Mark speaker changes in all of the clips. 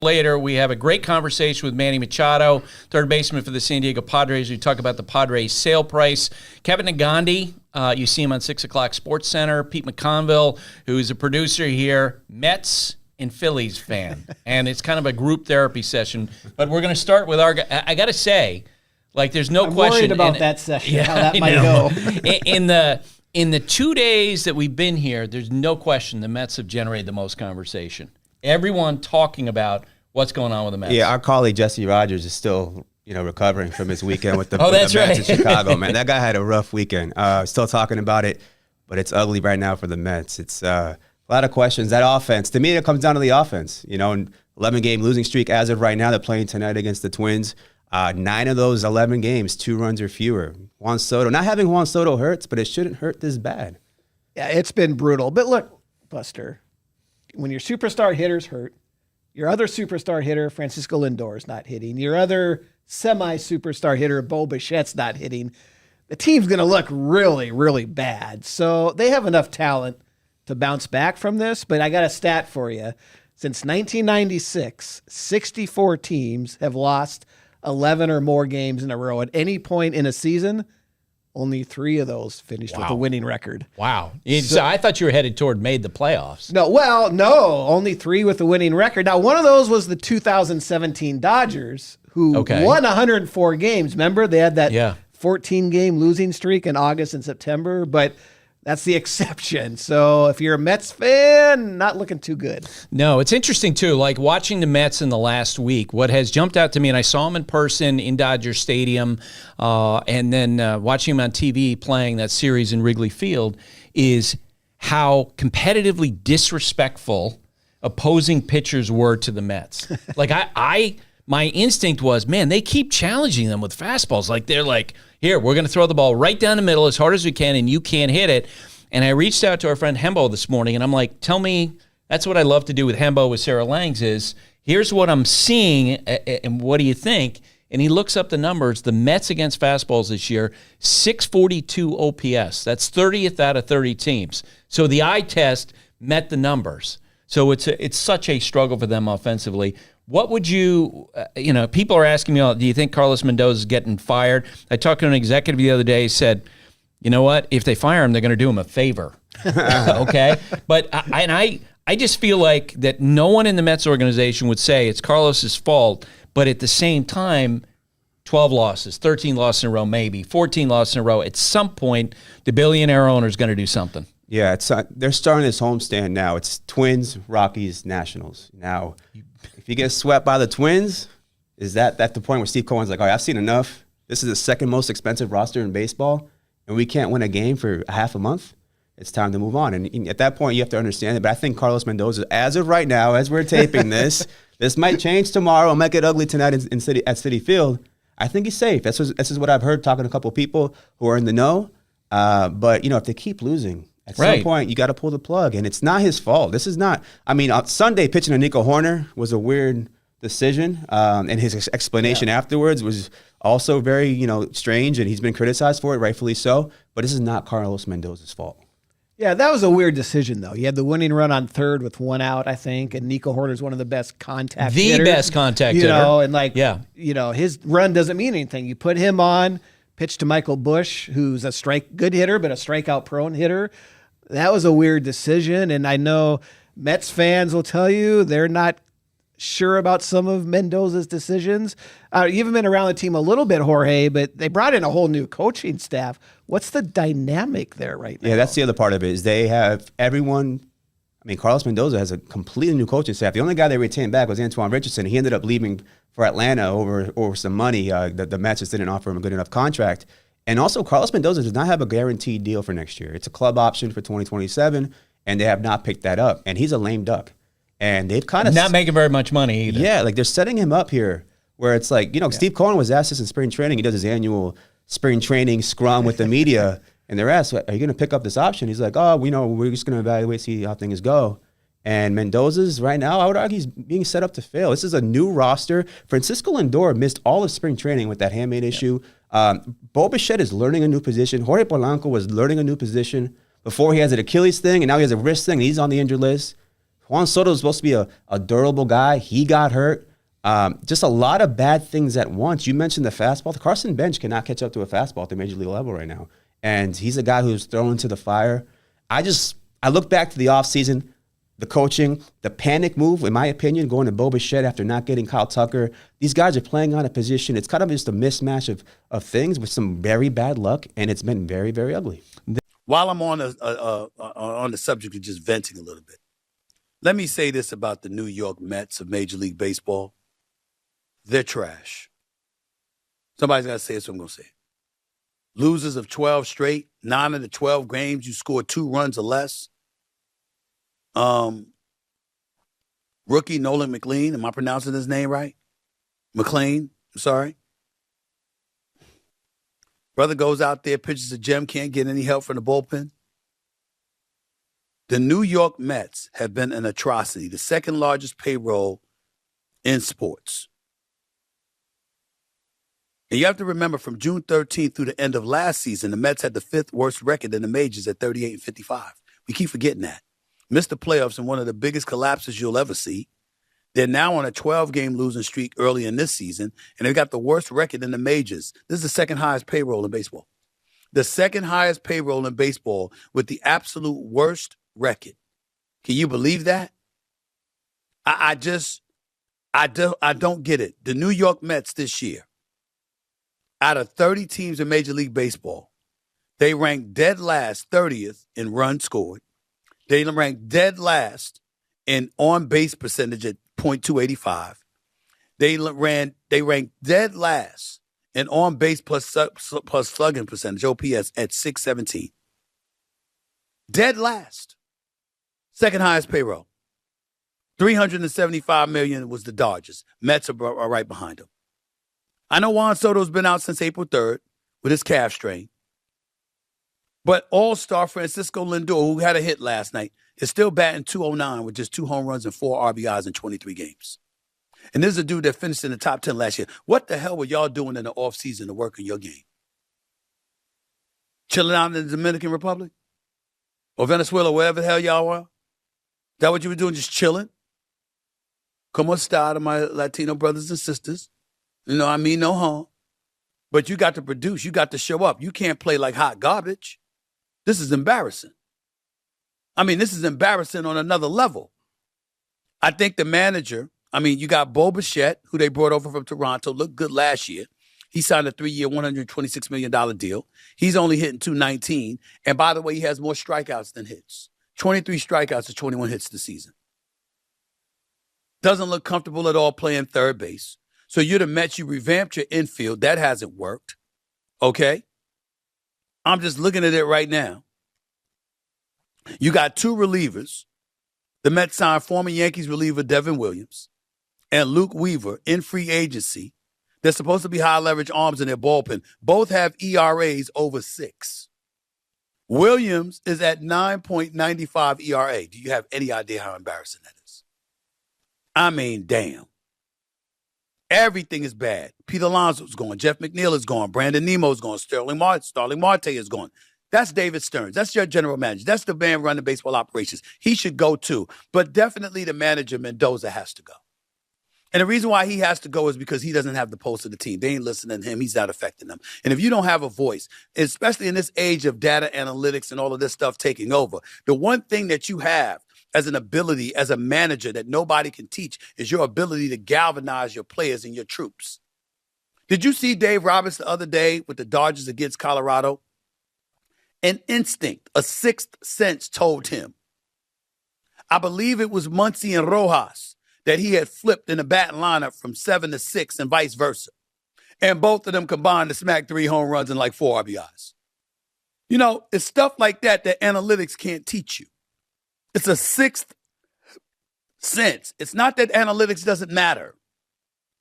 Speaker 1: Later, we have a great conversation with Manny Machado, third baseman for the San Diego Padres. We talk about the Padres sale price. Kevin Nagandi, you see him on 6 o'clock Sports Center. Pete McConville, who's a producer here, Mets and Phillies fan. And it's kind of a group therapy session. But we're going to start with our – I got to say, like, there's no question.
Speaker 2: I'm worried about that session, how that might go.
Speaker 1: In the 2 days that we've been here, there's no question the Mets have generated the most conversation. Everyone talking about what's going on with the Mets.
Speaker 3: Yeah, our colleague Jesse Rogers is still, recovering from his weekend with the,
Speaker 1: that's
Speaker 3: Mets
Speaker 1: right.
Speaker 3: in Chicago. Man, that guy had a rough weekend. Still talking about it, but it's ugly right now for the Mets. It's a lot of questions. That offense, to me, it comes down to the offense. 11-game losing streak as of right now. They're playing tonight against the Twins. 9 of those 11 games, 2 runs or fewer. Juan Soto, not having Juan Soto hurts, but it shouldn't hurt this bad.
Speaker 2: Yeah, it's been brutal. But look, Buster, when your superstar hitter's hurt, your other superstar hitter, Francisco Lindor, is not hitting. Your other semi-superstar hitter, Bo Bichette's not hitting. The team's going to look really, really bad. So they have enough talent to bounce back from this. But I got a stat for you. Since 1996, 64 teams have lost 11 or more games in a row. At any point in a season, only 3 of those finished with a winning record.
Speaker 1: Wow. So I thought you were headed toward made the playoffs.
Speaker 2: No, only 3 with a winning record. Now, one of those was the 2017 Dodgers, who won 104 games. Remember, they had that 14-game losing streak in August and September, but that's the exception. So if you're a Mets fan, not looking too good.
Speaker 1: No, it's interesting, too. Like watching the Mets in the last week, what has jumped out to me, and I saw him in person in Dodger Stadium, and then watching him on TV playing that series in Wrigley Field, is how competitively disrespectful opposing pitchers were to the Mets. Like, my instinct was, man, they keep challenging them with fastballs. Like, they're like, here, we're going to throw the ball right down the middle as hard as we can, and you can't hit it. And I reached out to our friend Hembo this morning, and I'm like, tell me, that's what I love to do with Hembo, with Sarah Langs, is here's what I'm seeing, and what do you think? And he looks up the numbers. The Mets against fastballs this year, 642 OPS. That's 30th out of 30 teams. So the eye test met the numbers. So it's such a struggle for them offensively. What would you, people are asking me, do you think Carlos Mendoza is getting fired? I talked to an executive the other day, said, you know what? If they fire him, they're going to do him a favor. Okay? But I just feel like that no one in the Mets organization would say it's Carlos's fault, but at the same time, 12 losses, 13 losses in a row, maybe 14 losses in a row. At some point, the billionaire owner is going to do something.
Speaker 3: Yeah, they're starting this homestand now. It's Twins, Rockies, Nationals. Now, if you get swept by the Twins, is that at the point where Steve Cohen's like, all right, I've seen enough. This is the second most expensive roster in baseball, and we can't win a game for a half a month? It's time to move on. And at that point, you have to understand it. But I think Carlos Mendoza, as of right now, as we're taping this, this might change tomorrow. It might get ugly tonight at Citi Field. I think he's safe. This is what I've heard talking to a couple of people who are in the know. But, if they keep losing, at some point, you got to pull the plug, and it's not his fault. This is not. On Sunday, pitching to Nico Horner was a weird decision, and his explanation afterwards was also very, strange, and he's been criticized for it, rightfully so. But this is not Carlos Mendoza's fault.
Speaker 2: Yeah, that was a weird decision, though. He had the winning run on third with 1 out, I think, and Nico Horner's one of the best contact hitters.
Speaker 1: The best contact hitter.
Speaker 2: And his run doesn't mean anything. You put him on, pitch to Michael Busch, who's a good hitter, but a strikeout-prone hitter. That was a weird decision, and I know Mets fans will tell you they're not sure about some of Mendoza's decisions. You've been around the team a little bit, Jorge, but they brought in a whole new coaching staff. What's the dynamic there right now?
Speaker 3: Yeah, that's the other part of it, is they have everyone. Carlos Mendoza has a completely new coaching staff. The only guy they retained back was Antoine Richardson. He ended up leaving for Atlanta over some money. The Mets just didn't offer him a good enough contract. And also, Carlos Mendoza does not have a guaranteed deal for next year. It's a club option for 2027, and they have not picked that up. And he's a lame duck. And they've kind of
Speaker 1: not making very much money either.
Speaker 3: Yeah, they're setting him up here where it's like, Steve Cohen was asked this in spring training. He does his annual spring training scrum with the media, and they're asked, are you going to pick up this option? He's like, we're just going to evaluate, see how things go. And Mendoza's right now, I would argue, he's being set up to fail. This is a new roster. Francisco Lindor missed all of spring training with that handmade issue. Bo Bichette is learning a new position. Jorge Polanco was learning a new position before he has an Achilles thing, and now he has a wrist thing, and he's on the injured list. Juan Soto was supposed to be a durable guy. He got hurt. Just a lot of bad things at once. You mentioned the fastball. The Carson bench cannot catch up to a fastball at the major league level right now. And he's a guy who's thrown into the fire. I look back to the offseason, the coaching, the panic move, in my opinion, going to Bo Bichette after not getting Kyle Tucker. These guys are playing on a position. It's kind of just a mismatch of things with some very bad luck, and it's been very, very ugly.
Speaker 4: While I'm on the subject of just venting a little bit, let me say this about the New York Mets of Major League Baseball. They're trash. Somebody's got to say it, so I'm going to say it. Losers of 12 straight, 9 of the 12 games, you scored 2 runs or less. Rookie Nolan McLean, am I pronouncing his name right? McLean, I'm sorry. Brother goes out there, pitches a gem, can't get any help from the bullpen. The New York Mets have been an atrocity, the second largest payroll in sports. And you have to remember, from June 13th through the end of last season, the Mets had the 5th worst record in the majors at 38-55. We keep forgetting that. Missed the playoffs in one of the biggest collapses you'll ever see. They're now on a 12-game losing streak early in this season, and they've got the worst record in the majors. This is the second highest payroll in baseball. The second highest payroll in baseball with the absolute worst record. Can you believe that? I don't get it. The New York Mets this year, out of 30 teams in Major League Baseball, they ranked dead last, 30th in runs scored. They ranked dead last in on-base percentage at .285. They ranked dead last in on-base plus slugging percentage, OPS, at .617. Dead last. Second highest payroll. $375 million was the Dodgers. Mets are right behind them. I know Juan Soto's been out since April 3rd with his calf strain. But all-star Francisco Lindor, who had a hit last night, is still batting .209 with just 2 home runs and 4 RBIs in 23 games. And this is a dude that finished in the top 10 last year. What the hell were y'all doing in the offseason to work on your game? Chilling out in the Dominican Republic? Or Venezuela, wherever the hell y'all were? Is that what you were doing, just chilling? Como esta to my Latino brothers and sisters? You know, I mean no harm. But you got to produce. You got to show up. You can't play like hot garbage. This is embarrassing. I mean, this is embarrassing on another level. I think the manager, you got Bo Bichette, who they brought over from Toronto, looked good last year. He signed a 3-year, $126 million deal. He's only hitting .219. And by the way, he has more strikeouts than hits. 23 strikeouts to 21 hits this season. Doesn't look comfortable at all playing third base. So you're the Mets, you revamped your infield. That hasn't worked. Okay? I'm just looking at it right now. You got 2 relievers. The Mets signed former Yankees reliever Devin Williams and Luke Weaver in free agency. They're supposed to be high leverage arms in their bullpen. Both have ERAs over 6. Williams is at 9.95 ERA. Do you have any idea how embarrassing that is? I mean, damn. Everything is bad. Pete Alonso's gone. Jeff McNeil is gone. Brandon Nemo's gone. Starling Marte is gone. That's David Stearns. That's your general manager. That's the man running baseball operations. He should go too. But definitely the manager, Mendoza, has to go. And the reason why he has to go is because he doesn't have the pulse of the team. They ain't listening to him. He's not affecting them. And if you don't have a voice, especially in this age of data analytics and all of this stuff taking over, the one thing that you have as an ability, as a manager that nobody can teach is your ability to galvanize your players and your troops. Did you see Dave Roberts the other day with the Dodgers against Colorado? An instinct, a sixth sense told him. I believe it was Muncy and Rojas that he had flipped in the batting lineup from 7 to 6 and vice versa. And both of them combined to smack 3 home runs and like 4 RBIs. You know, it's stuff like that that analytics can't teach you. It's a sixth sense. It's not that analytics doesn't matter,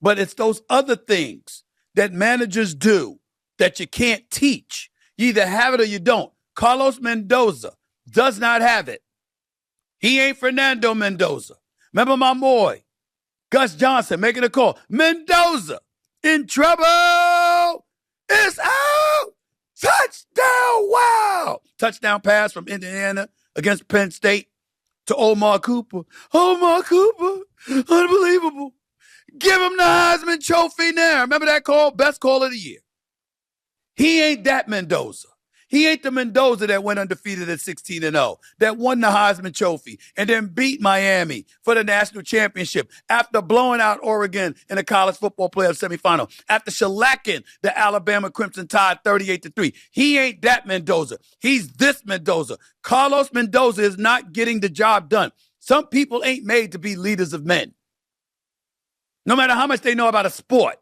Speaker 4: but it's those other things that managers do that you can't teach. You either have it or you don't. Carlos Mendoza does not have it. He ain't Fernando Mendoza. Remember my boy, Gus Johnson, making a call. Mendoza in trouble. It's out. Touchdown. Wow. Touchdown pass from Indiana against Penn State. to Omar Cooper. Omar Cooper, unbelievable. Give him the Heisman Trophy now. Remember that call? Best call of the year. He ain't that Mendoza. He ain't the Mendoza that went undefeated at 16-0, that won the Heisman Trophy and then beat Miami for the national championship after blowing out Oregon in the college football playoff semifinal, after shellacking the Alabama Crimson Tide 38-3. He ain't that Mendoza. He's this Mendoza. Carlos Mendoza is not getting the job done. Some people ain't made to be leaders of men. No matter how much they know about a sport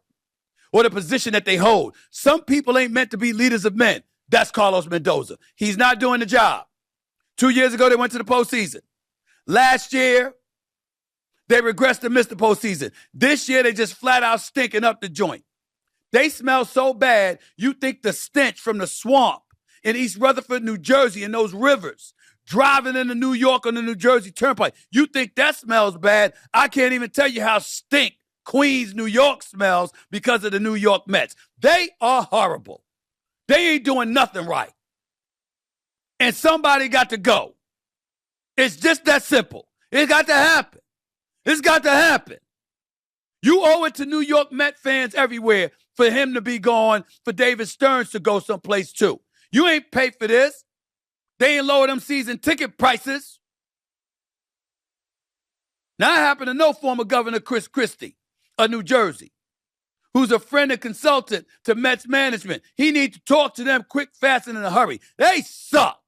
Speaker 4: or the position that they hold, some people ain't meant to be leaders of men. That's Carlos Mendoza. He's not doing the job. 2 years ago, they went to the postseason. Last year, they regressed and missed the postseason. This year, they just flat out stinking up the joint. They smell so bad, you think the stench from the swamp in East Rutherford, New Jersey, and those rivers, driving into New York on the New Jersey Turnpike, you think that smells bad. I can't even tell you how stink Queens, New York smells because of the New York Mets. They are horrible. They ain't doing nothing right. And somebody got to go. It's just that simple. It got to happen. It's got to happen. You owe it to New York Met fans everywhere for him to be gone, for David Stearns to go someplace too. You ain't paid for this. They ain't lowered them season ticket prices. Now I happen to know former Governor Chris Christie of New Jersey, who's a friend and consultant to Mets management. He needs to talk to them quick, fast, and in a hurry. They suck.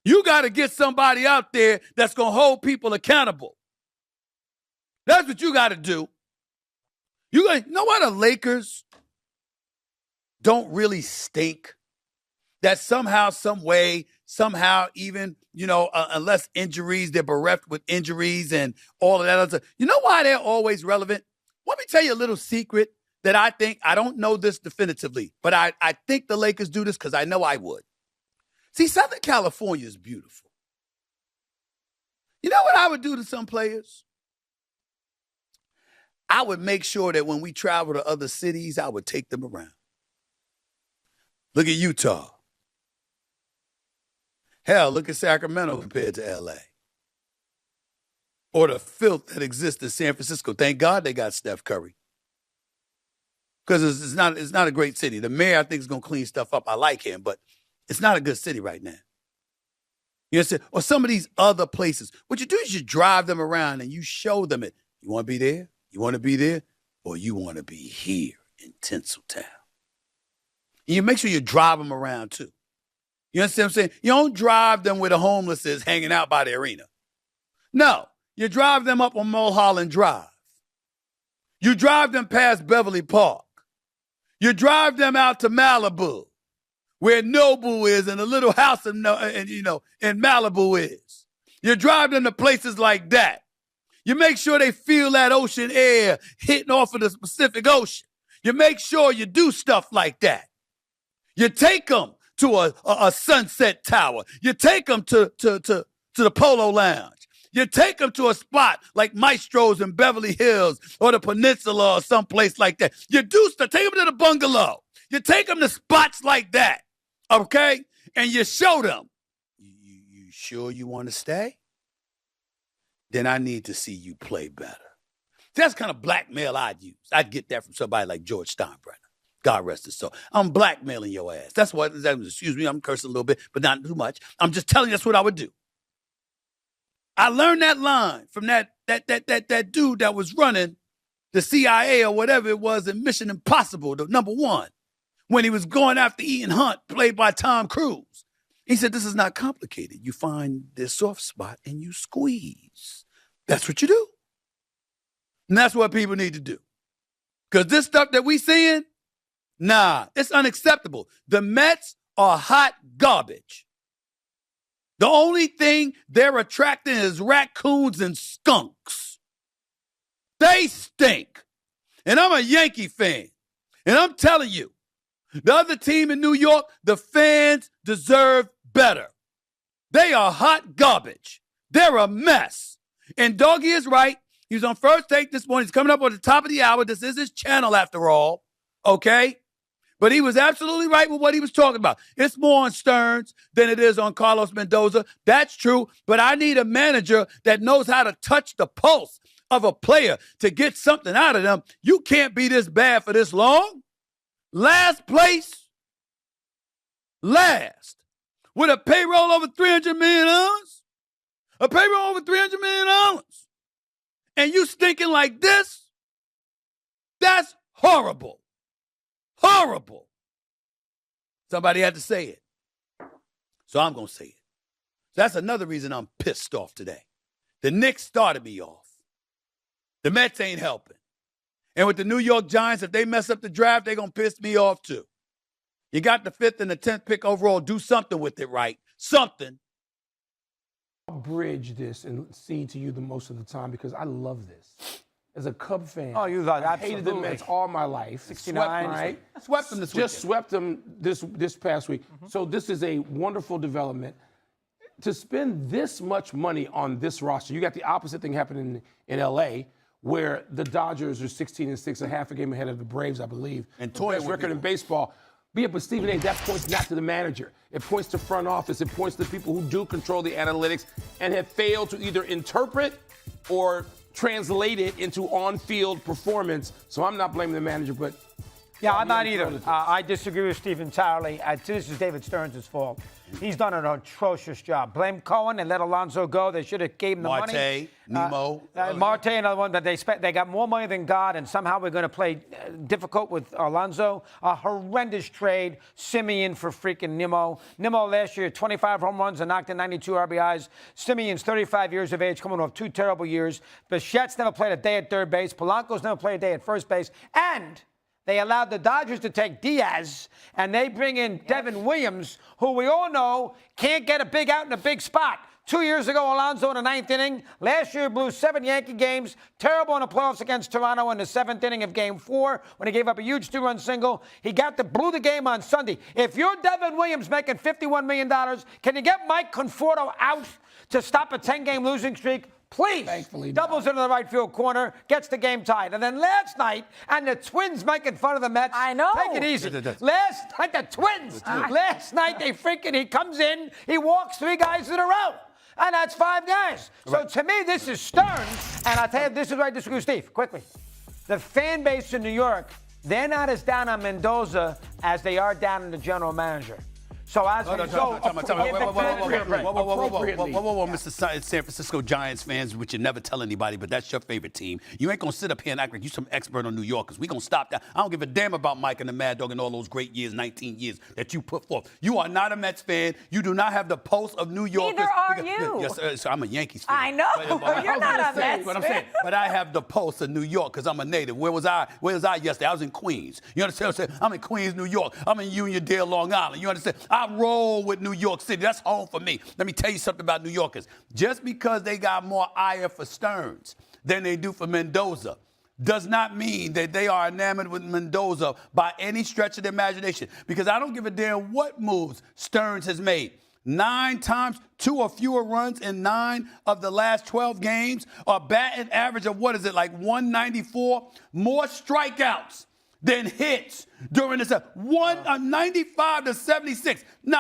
Speaker 4: You got to get somebody out there that's going to hold people accountable. That's what you got to do. You know why the Lakers don't really stink? That somehow, some way, somehow even, unless injuries, they're bereft with injuries and all of that other stuff. You know why they're always relevant? Let me tell you a little secret that I don't know this definitively, but I think the Lakers do this because I know I would. See, Southern California is beautiful. You know what I would do to some players? I would make sure that when we travel to other cities, I would take them around. Look at Utah. Hell, look at Sacramento compared to LA. Or the filth that exists in San Francisco. Thank God they got Steph Curry. Because it's not a great city. The mayor, I think, is going to clean stuff up. I like him, but it's not a good city right now. You understand? Or some of these other places. What you do is you drive them around and you show them it. You want to be there? You want to be there? Or you want to be here in Tinseltown? And you make sure you drive them around, too. You understand what I'm saying? You don't drive them where the homeless is hanging out by the arena. No. You drive them up on Mulholland Drive. You drive them past Beverly Park. You drive them out to Malibu, where Nobu is and the little house in Malibu is. You drive them to places like that. You make sure they feel that ocean air hitting off of the Pacific Ocean. You make sure you do stuff like that. You take them to a Sunset Tower. You take them to the Polo Lounge. You take them to a spot like Maestro's in Beverly Hills or the Peninsula or someplace like that. You do stuff. Take them to the bungalow. You take them to spots like that, okay? And you show them. You sure you want to stay? Then I need to see you play better. That's kind of blackmail I'd use. I'd get that from somebody like George Steinbrenner. God rest his soul. I'm blackmailing your ass. That's what, excuse me, I'm cursing a little bit, but not too much. I'm just telling you that's what I would do. I learned that line from that dude that was running the CIA or whatever it was in Mission Impossible, the #1, when he was going after Ethan Hunt, played by Tom Cruise. He said, this is not complicated. You find their soft spot and you squeeze. That's what you do. And that's what people need to do. Because this stuff that we seeing, nah, it's unacceptable. The Mets are hot garbage. The only thing they're attracting is raccoons and skunks. They stink. And I'm a Yankee fan. And I'm telling you, the other team in New York, the fans deserve better. They are hot garbage. They're a mess. And Doggy is right. He was on First Take this morning. He's coming up on the top of the hour. This is his channel after all. Okay? But he was absolutely right with what he was talking about. It's more on Stearns than it is on Carlos Mendoza. That's true. But I need a manager that knows how to touch the pulse of a player to get something out of them. You can't be this bad for this long. Last place. Last. With a payroll over $300 million. A payroll over $300 million. And you stinking like this? That's horrible. Horrible. Somebody had to say it. So I'm going to say it. That's another reason I'm pissed off today. The Knicks started me off. The Mets ain't helping. And with the New York Giants, if they mess up the draft, they're going to piss me off too. You got the 5th and the 10th pick overall. Do something with it, right? Something.
Speaker 5: I'll bridge this and see to you the most of the time because I love this. As a Cub fan,
Speaker 6: Oh, you love
Speaker 5: I hated the Mets all my life.
Speaker 6: 69,
Speaker 5: right?
Speaker 4: Swept them this weekend.
Speaker 5: Just swept them this past week. So this is a wonderful development. To spend this much money on this roster, you got the opposite thing happening in L.A., where the Dodgers are 16-6, a half a game ahead of the Braves, I believe.
Speaker 4: And
Speaker 5: the
Speaker 4: toying
Speaker 5: best
Speaker 4: with
Speaker 5: record in
Speaker 4: people.
Speaker 5: baseball. But Stephen A., that points not to the manager. It points to front office. It points to people who do control the analytics and have failed to either interpret or translate it into on-field performance. So I'm not blaming the manager, but
Speaker 6: Yeah, I'm not either. I disagree with Steve entirely. This is David Stearns' fault. He's done an atrocious job. Blame Cohen and let Alonso go. They should have gave him the money.
Speaker 4: Nemo.
Speaker 6: Marte, another one, but they got more money than God, and somehow we're going to play difficult with Alonso. A horrendous trade. Simeon for freaking Nemo. Nemo last year, 25 home runs and knocked in 92 RBIs. Simeon's 35 years of age, coming off 2 terrible years. Bichette's never played a day at third base. Polanco's never played a day at first base. And they allowed the Dodgers to take Diaz, and they bring in Devin Williams, who we all know can't get a big out in a big spot. 2 years ago, Alonso in the 9th inning. Last year, blew 7 Yankee games. Terrible in the playoffs against Toronto in the 7th inning of Game 4 when he gave up a huge 2-run single. He blew the game on Sunday. If you're Devin Williams making $51 million, can you get Mike Conforto out to stop a 10-game losing streak? Please.
Speaker 5: Thankfully,
Speaker 6: doubles into the right field corner, gets the game tied. And then last night, and the Twins making fun of the Mets.
Speaker 7: I know.
Speaker 6: Take it easy. Last night, the Twins. Last night, he comes in, he walks 3 guys in a row. And that's 5 guys. So to me, this is Stearns. And I'll tell you, this is where I disagree with Steve, quickly. The fan base in New York, they're not as down on Mendoza as they are down on the general manager. So as a result,
Speaker 4: Whoa, Mr. San Francisco Giants fans, which you never tell anybody, but that's your favorite team. You ain't gonna sit up here and act like you some expert on New Yorkers. We gonna stop that. I don't give a damn about Mike and the Mad Dog and all those great years, 19 years that you put forth. You are not a Mets fan. You do not have the pulse of New Yorkers.
Speaker 7: Neither are you.
Speaker 4: Yes, so I'm a Yankees fan.
Speaker 7: I know. You're not a Mets fan.
Speaker 4: But I have the pulse of New York because I'm a native. Where was I yesterday? I was in Queens. You understand what I'm saying? I'm in Queens, New York. I'm in Uniondale, Long Island. You understand? I roll with New York City. That's home for me. Let me tell you something about New Yorkers. Just because they got more ire for Stearns than they do for Mendoza does not mean that they are enamored with Mendoza by any stretch of the imagination. Because I don't give a damn what moves Stearns has made. 9 times, 2 or fewer runs in 9 of the last 12 games, a batting average of, what is it, like 194? More strikeouts than hits during this 95 to 76. No.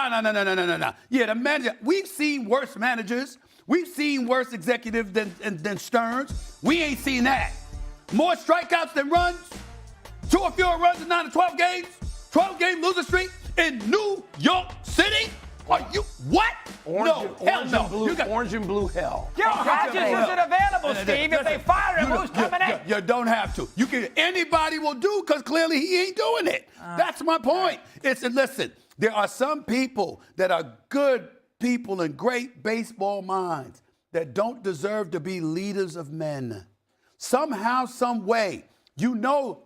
Speaker 4: Yeah, the manager, we've seen worse managers. We've seen worse executives than Stearns. We ain't seen that. More strikeouts than runs. 2 or fewer runs in 9 to 12 games. 12-game losing streak in New York City. Are you what? Hell no.
Speaker 5: Orange and blue hell.
Speaker 6: Your Hodges isn't available, Steve. If they fire him, who's coming in?
Speaker 4: You don't have to. Anybody will do because clearly he ain't doing it. That's my point. Listen, there are some people that are good people and great baseball minds that don't deserve to be leaders of men. Somehow, some way,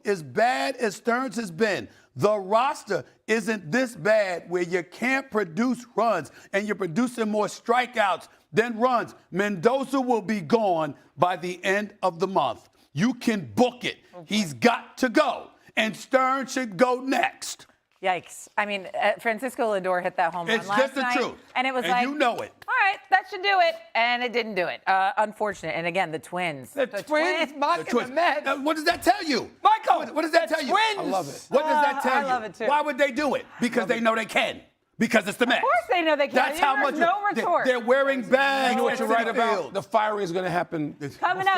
Speaker 4: as bad as Stearns has been, the roster isn't this bad where you can't produce runs and you're producing more strikeouts than runs. Mendoza will be gone by the end of the month. You can book it. Okay. He's got to go. And Stearns should go next.
Speaker 7: Yikes. I mean, Francisco Lindor hit that home run
Speaker 4: It's
Speaker 7: last
Speaker 4: just the
Speaker 7: night.
Speaker 4: truth.
Speaker 7: And it was
Speaker 4: And
Speaker 7: like,
Speaker 4: you know it.
Speaker 7: All right, that should do it. And it didn't do it. Unfortunate. And again, the Twins.
Speaker 6: The Twins mocking the
Speaker 4: Twins.
Speaker 6: Mets.
Speaker 4: What does that tell you?
Speaker 6: Michael,
Speaker 4: What does that
Speaker 6: the
Speaker 4: tell you?
Speaker 6: Twins.
Speaker 5: I love it.
Speaker 4: What does that tell
Speaker 7: I
Speaker 4: you?
Speaker 7: love it too.
Speaker 4: Why would they do it? Because they know they can. Because it's the Mets.
Speaker 7: Of course they know they can.
Speaker 4: That's how
Speaker 7: There's
Speaker 4: much
Speaker 7: no retort.
Speaker 4: they're wearing bags.
Speaker 5: You know what you're right
Speaker 4: the
Speaker 5: about?
Speaker 4: field.
Speaker 5: The firing is going to happen
Speaker 7: Coming up.